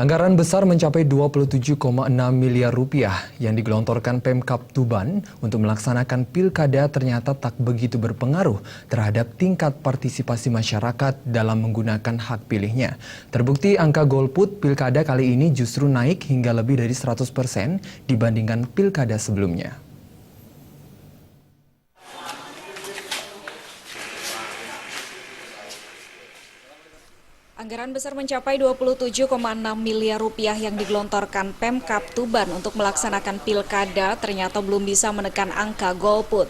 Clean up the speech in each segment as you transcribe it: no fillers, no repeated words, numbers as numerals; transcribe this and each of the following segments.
Anggaran besar mencapai 27,6 miliar rupiah yang digelontorkan Pemkab Tuban untuk melaksanakan pilkada ternyata tak begitu berpengaruh terhadap tingkat partisipasi masyarakat dalam menggunakan hak pilihnya. Terbukti angka golput pilkada kali ini justru naik hingga lebih dari 100% dibandingkan pilkada sebelumnya. Anggaran besar mencapai 27,6 miliar rupiah yang digelontorkan Pemkab Tuban untuk melaksanakan pilkada ternyata belum bisa menekan angka golput.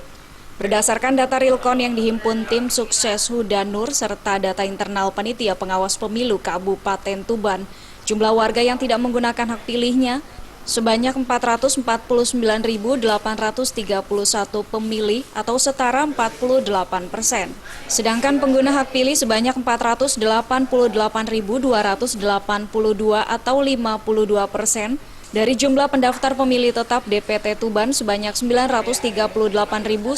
Berdasarkan data Realkon yang dihimpun tim sukses Huda Nur serta data internal panitia pengawas pemilu Kabupaten Tuban, jumlah warga yang tidak menggunakan hak pilihnya sebanyak 449.831 pemilih atau setara 48%. Sedangkan pengguna hak pilih sebanyak 488.282 atau 52%. Dari jumlah pendaftar pemilih tetap DPT Tuban sebanyak 938.113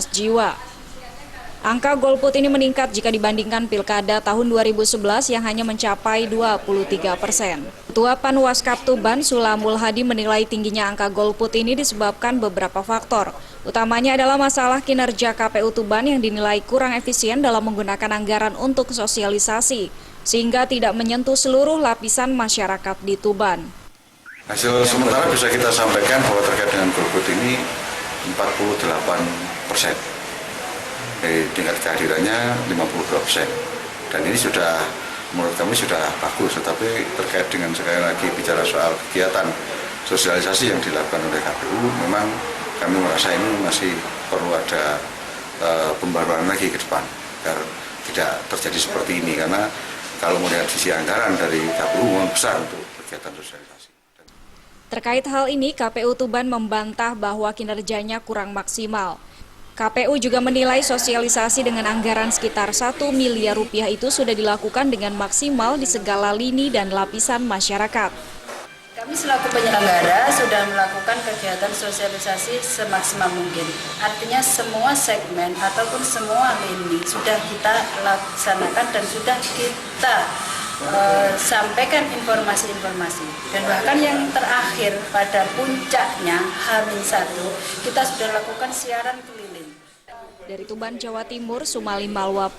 jiwa. Angka golput ini meningkat jika dibandingkan pilkada tahun 2011 yang hanya mencapai 23%. Ketua Panwaskap Tuban, Sulamul Hadi menilai tingginya angka golput ini disebabkan beberapa faktor. Utamanya adalah masalah kinerja KPU Tuban yang dinilai kurang efisien dalam menggunakan anggaran untuk sosialisasi, sehingga tidak menyentuh seluruh lapisan masyarakat di Tuban. Hasil sementara bisa kita sampaikan bahwa terkait dengan golput ini 48%. Tingkat kehadirannya 52%. Dan ini sudah, menurut kami sudah bagus, tetapi terkait dengan sekali lagi bicara soal kegiatan sosialisasi yang dilakukan oleh KPU, memang kami merasa ini masih perlu ada pembaruan lagi ke depan, agar tidak terjadi seperti ini, karena kalau melihat sisi anggaran dari KPU memang besar untuk kegiatan sosialisasi. Terkait hal ini, KPU Tuban membantah bahwa kinerjanya kurang maksimal. KPU juga menilai sosialisasi dengan anggaran sekitar 1 miliar rupiah itu sudah dilakukan dengan maksimal di segala lini dan lapisan masyarakat. Kami selaku penyelenggara sudah melakukan kegiatan sosialisasi semaksimal mungkin. Artinya semua segmen ataupun semua lini sudah kita laksanakan dan sudah kita sampaikan informasi-informasi. Dan bahkan yang terakhir pada puncaknya H-1 kita sudah lakukan siaran keliling. Dari Tuban, Jawa Timur, Sumali Malwa.